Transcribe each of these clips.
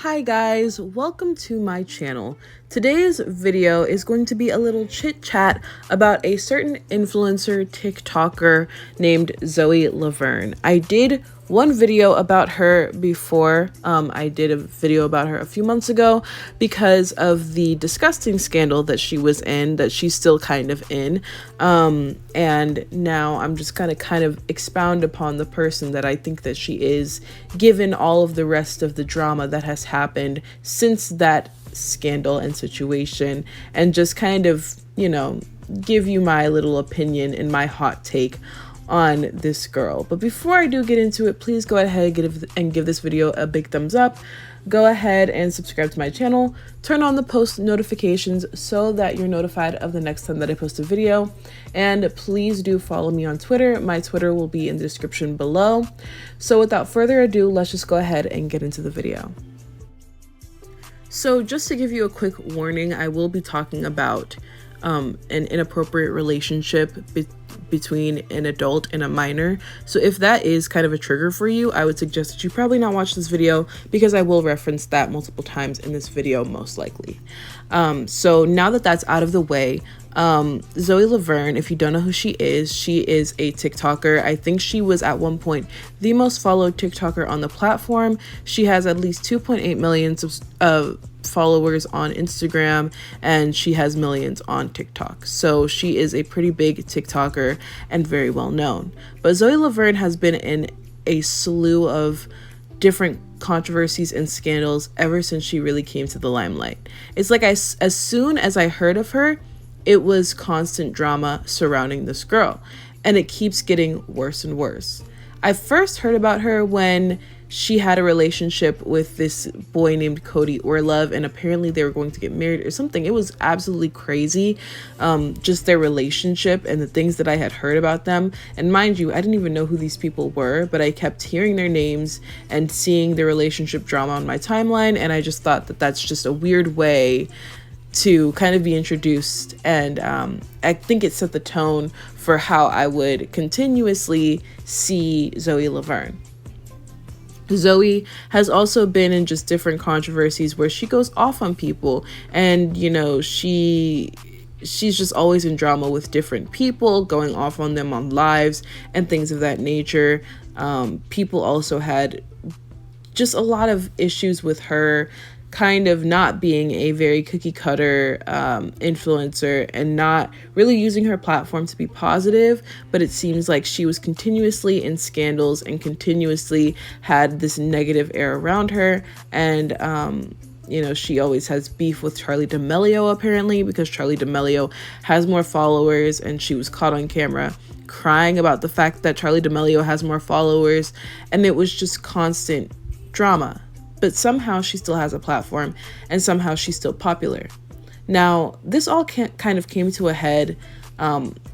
Hi guys, welcome to my channel. Today's video is going to be a little chit chat about a certain influencer TikToker named Zoe Laverne. I did one video about her before. I did a video about her a few months ago because of the disgusting scandal that she was in, that she's still kind of in. And now I'm just gonna kind of expound upon the person that I think that she is, given all of the rest of the drama that has happened since that scandal and situation, and just kind of, give you my little opinion and my hot take on this girl. But before I do get into it, please go ahead and give this video a big thumbs up. Go ahead and subscribe to my channel. Turn on the post notifications so that you're notified of the next time that I post a video. And please do follow me on Twitter. My Twitter will be in the description below. So without further ado, let's just go ahead and get into the video. So just to give you a quick warning, I will be talking about an inappropriate relationship between an adult and a minor. So if that is kind of a trigger for you, I would suggest that you probably not watch this video, because I will reference that multiple times in this video, most likely. So now that that's out of the way, Zoe Laverne, if you don't know who she is a TikToker. I think she was at one point the most followed TikToker on the platform. She has at least 2.8 million followers on Instagram, and she has millions on TikTok. So she is a pretty big TikToker and very well known. But Zoe Laverne has been in a slew of different controversies and scandals ever since she really came to the limelight. It's like as soon as I heard of her, it was constant drama surrounding this girl, and it keeps getting worse and worse. I first heard about her when she had a relationship with this boy named Cody Orlove, and apparently they were going to get married or something. It was absolutely crazy, just their relationship and the things that I had heard about them. And mind you, I didn't even know who these people were, but I kept hearing their names and seeing the relationship drama on my timeline, and I just thought that that's just a weird way to kind of be introduced. And I think it set the tone for how I would continuously see Zoe Laverne. Zoe has also been in just different controversies where she goes off on people, and she's just always in drama with different people, going off on them on lives and things of that nature. People also had just a lot of issues with her kind of not being a very cookie cutter influencer and not really using her platform to be positive, but it seems like she was continuously in scandals and continuously had this negative air around her. And she always has beef with Charli D'Amelio, apparently, because Charli D'Amelio has more followers, and she was caught on camera crying about the fact that Charli D'Amelio has more followers, and it was just constant drama. But somehow she still has a platform, and somehow she's still popular. Now, this all kind of came to a head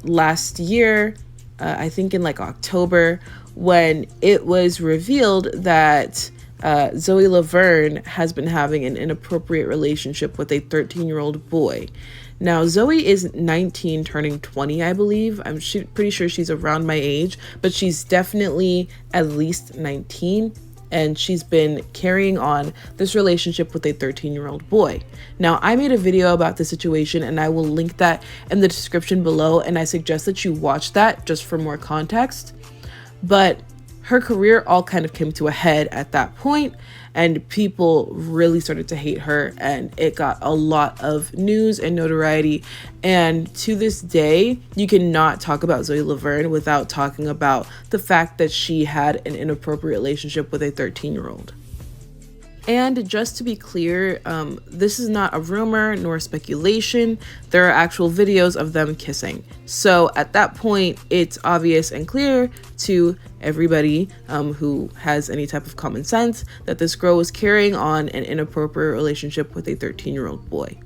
last year, I think in like October, when it was revealed that Zoe Laverne has been having an inappropriate relationship with a 13-year-old boy. Now, Zoe is 19, turning 20, I believe. I'm pretty sure she's around my age, but she's definitely at least 19. And she's been carrying on this relationship with a 13-year-old boy. Now, I made a video about the situation, and I will link that in the description below, and I suggest that you watch that just for more context. But her career all kind of came to a head at that point, and people really started to hate her, and it got a lot of news and notoriety. And to this day, you cannot talk about Zoe Laverne without talking about the fact that she had an inappropriate relationship with a 13-year-old. And just to be clear, this is not a rumor nor speculation. There are actual videos of them kissing. So at that point, it's obvious and clear to everybody who has any type of common sense that this girl was carrying on an inappropriate relationship with a 13-year-old boy.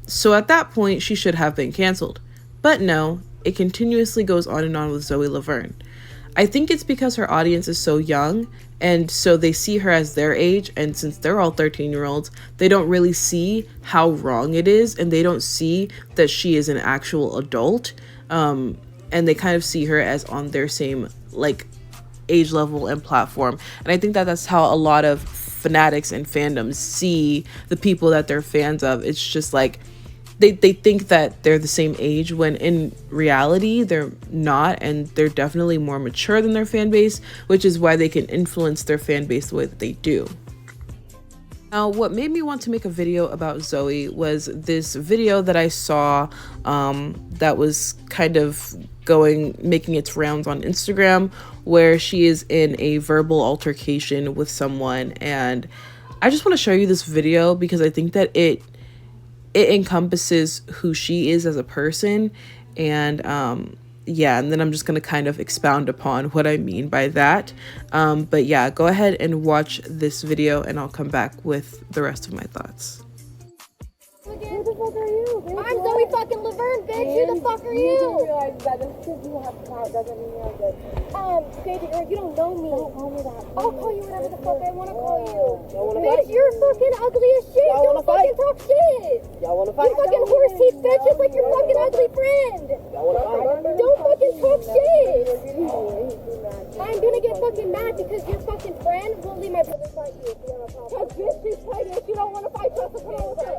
So at that point, she should have been canceled. But no, it continuously goes on and on with Zoe Laverne. I think it's because her audience is so young, and so they see her as their age, and since they're all 13-year-olds, they don't really see how wrong it is, and they don't see that she is an actual adult, and they kind of see her as on their same age level and platform. And I think that that's how a lot of fanatics and fandoms see the people that they're fans of. It's just like they think that they're the same age when in reality they're not, and they're definitely more mature than their fan base, which is why they can influence their fan base the way that they do. Now, what made me want to make a video about Zoe was this video that I saw that was kind of making its rounds on Instagram, where she is in a verbal altercation with someone. And I just want to show you this video because I think that it encompasses who she is as a person. And yeah, and then I'm just going to kind of expound upon what I mean by that. But yeah, go ahead and watch this video and I'll come back with the rest of my thoughts. Who the fuck are you? I'm Zoe fucking Laverne, bitch. Who the fuck are you? You realize that just because you have clout doesn't mean you're good. Baby girl, you don't know me. Don't call me that. I'll call you whatever the fuck I want to call you. Bitch, you're fucking ugly as shit. Don't fucking talk shit. Y'all want to fight? You fucking horse teeth, bitch, just like your fucking ugly friend. Y'all want to fight? Don't fucking talk shit. I'm gonna get fucking mad because your fucking friend won't leave my brother fight you. Because bitch, she's fighting. If you don't want to fight, just come on with her.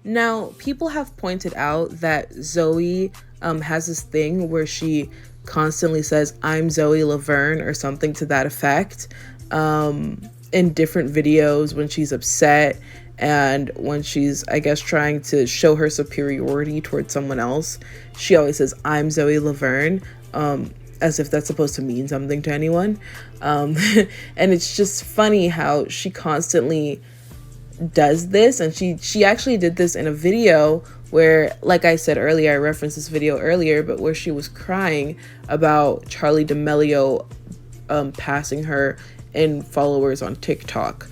Now, people have pointed out that Zoe has this thing where she constantly says, "I'm Zoe Laverne," or something to that effect, in different videos when she's upset and when she's, I guess, trying to show her superiority towards someone else. She always says, "I'm Zoe Laverne," as if that's supposed to mean something to anyone. And it's just funny how she constantly does this, and she actually did this in a video where, like I said earlier, I referenced this video earlier, but where she was crying about Charli D'Amelio passing her in followers on TikTok.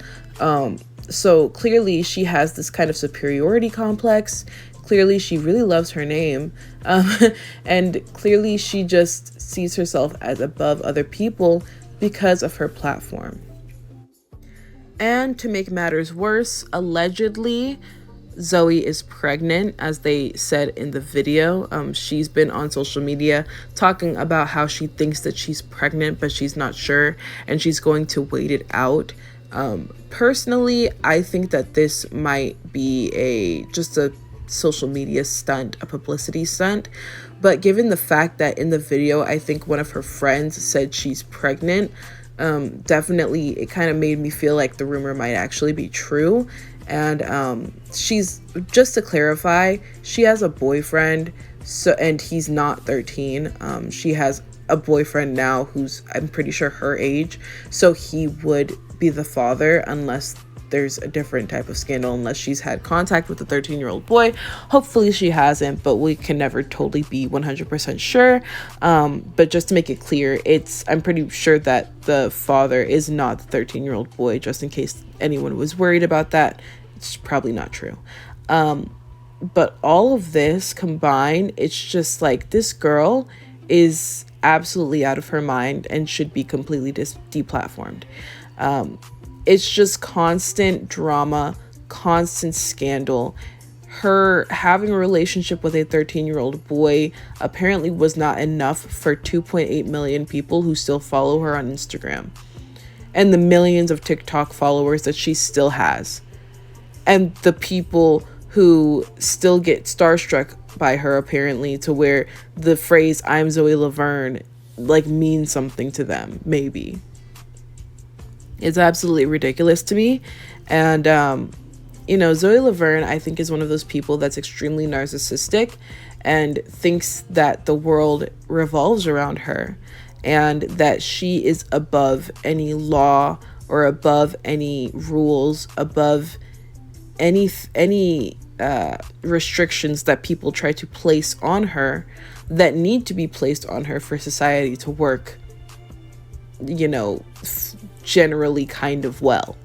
So clearly she has this kind of superiority complex. Clearly she really loves her name, and clearly she just sees herself as above other people because of her platform. And to make matters worse, allegedly, Zoe is pregnant, as they said in the video. She's been on social media talking about how she thinks that she's pregnant, but she's not sure, and she's going to wait it out. Personally, I think that this might be just a social media stunt, a publicity stunt. But given the fact that in the video, I think one of her friends said she's pregnant, definitely it kind of made me feel like the rumor might actually be true. And she's, just to clarify, she has a boyfriend, and he's not 13. She has a boyfriend now who's, I'm pretty sure, her age, so he would be the father unless there's a different type of scandal, unless she's had contact with a 13-year-old boy. Hopefully she hasn't, but we can never totally be 100% sure. But just to make it clear, I'm pretty sure that the father is not the 13-year-old boy, just in case anyone was worried about that. It's probably not true. But all of this combined, it's just like, this girl is absolutely out of her mind and should be completely deplatformed. It's just constant drama, constant scandal. Her having a relationship with a 13-year-old boy apparently was not enough for 2.8 million people who still follow her on Instagram, and the millions of TikTok followers that she still has, and the people who still get starstruck by her, apparently, to where the phrase "I'm Zoe Laverne" like means something to them, maybe. It's absolutely ridiculous to me. And, Zoe Laverne, I think, is one of those people that's extremely narcissistic and thinks that the world revolves around her and that she is above any law or above any rules, above any restrictions that people try to place on her that need to be placed on her for society to work, generally kind of well.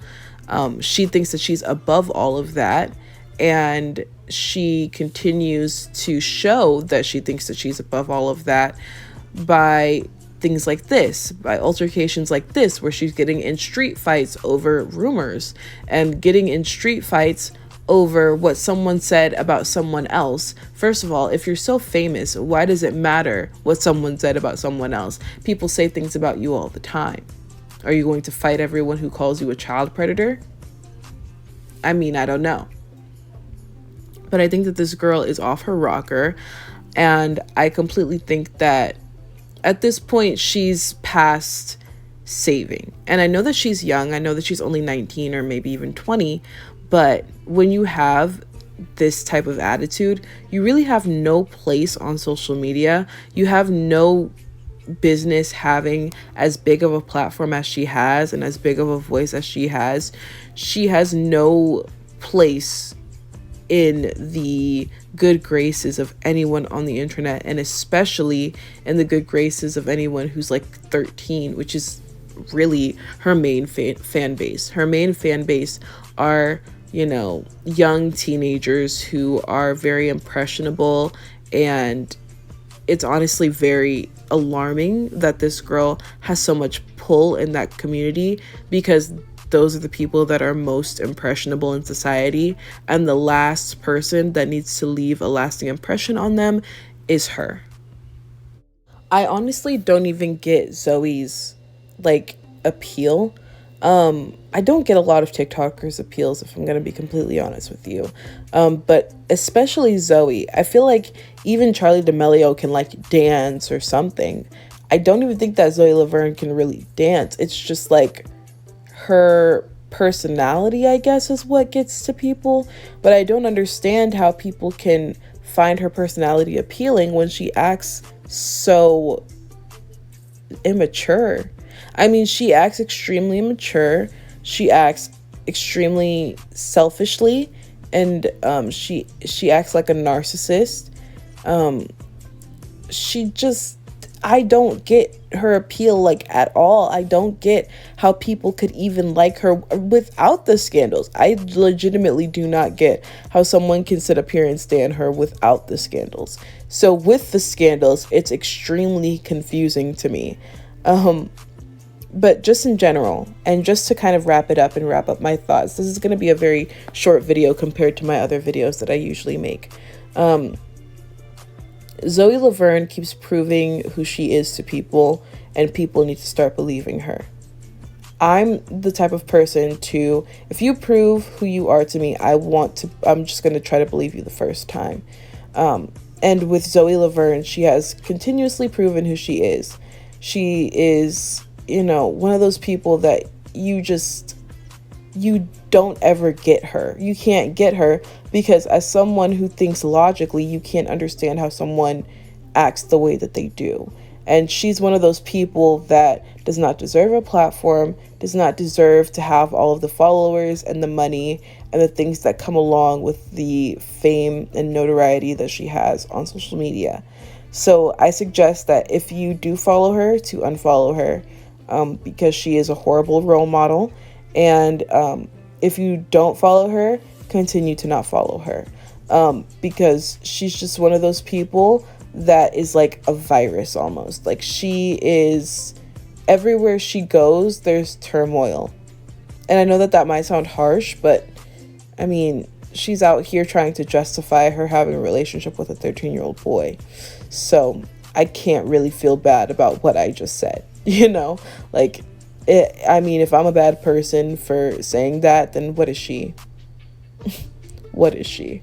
She thinks that she's above all of that, and she continues to show that she thinks that she's above all of that by things like this, by altercations like this, where she's getting in street fights over rumors and getting in street fights over what someone said about someone else. First of all, if you're so famous, why does it matter what someone said about someone else? People say things about you all the time. Are you going to fight everyone who calls you a child predator? I mean, I don't know. But I think that this girl is off her rocker. And I completely think that at this point, she's past saving. And I know that she's young. I know that she's only 19 or maybe even 20. But when you have this type of attitude, you really have no place on social media. You have no business having as big of a platform as she has and as big of a voice as she has. She has no place in the good graces of anyone on the internet, and especially in the good graces of anyone who's like 13, which is really her main fan base. Her main fan base are, you know, young teenagers who are very impressionable, and it's honestly very alarming that this girl has so much pull in that community, because those are the people that are most impressionable in society, and the last person that needs to leave a lasting impression on them is her. I honestly don't even get Zoe's like appeal. I don't get a lot of TikTokers' appeals, if I'm gonna be completely honest with you. But especially Zoe, I feel like even Charli D'Amelio can like dance or something. I don't even think that Zoe Laverne can really dance. It's just like her personality, I guess, is what gets to people. But I don't understand how people can find her personality appealing when she acts so immature. I mean, she acts extremely immature. She acts extremely selfishly, and she acts like a narcissist. She just, I don't get her appeal like at all. I don't get how people could even like her without the scandals. I legitimately do not get how someone can sit up here and stand her without the scandals. So with the scandals, it's extremely confusing to me. But just in general, and just to kind of wrap it up and wrap up my thoughts, this is going to be a very short video compared to my other videos that I usually make. Zoe Laverne keeps proving who she is to people, and people need to start believing her. I'm the type of person to, if you prove who you are to me, I'm just going to try to believe you the first time. And with Zoe Laverne, she has continuously proven who she is. She is, you know, one of those people that you don't ever get her. You can't get her because as someone who thinks logically, you can't understand how someone acts the way that they do. And she's one of those people that does not deserve a platform, does not deserve to have all of the followers and the money and the things that come along with the fame and notoriety that she has on social media. So I suggest that if you do follow her, to unfollow her, because she is a horrible role model. And if you don't follow her, continue to not follow her, because she's just one of those people that is like a virus almost. Like, she is, everywhere she goes, there's turmoil. And I know that that might sound harsh, but I mean, she's out here trying to justify her having a relationship with a 13-year-old boy. So I can't really feel bad about what I just said, you know? Like, I mean, if I'm a bad person for saying that, then what is she? What is she?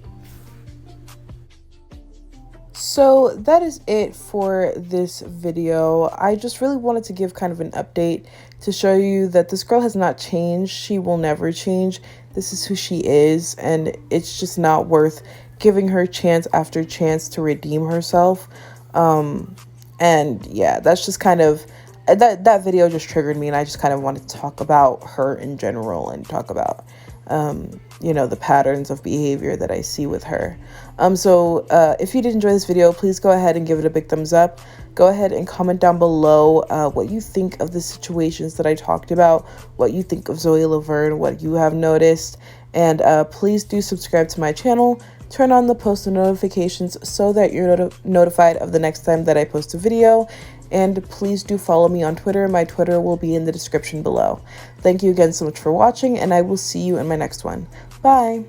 So that is it for this video. I just really wanted to give kind of an update to show you that this girl has not changed. She will never change. This is who she is, and it's just not worth giving her chance after chance to redeem herself. And yeah, that's just kind of, that video just triggered me, and I just kind of wanted to talk about her in general and talk about you know, the patterns of behavior that I see with her. So if you did enjoy this video, please go ahead and give it a big thumbs up. Go ahead and comment down below what you think of the situations that I talked about, what you think of Zoe Laverne, what you have noticed, and please do subscribe to my channel. Turn on the post notifications so that you're notified of the next time that I post a video. And please do follow me on Twitter. My Twitter will be in the description below. Thank you again so much for watching, and I will see you in my next one. Bye!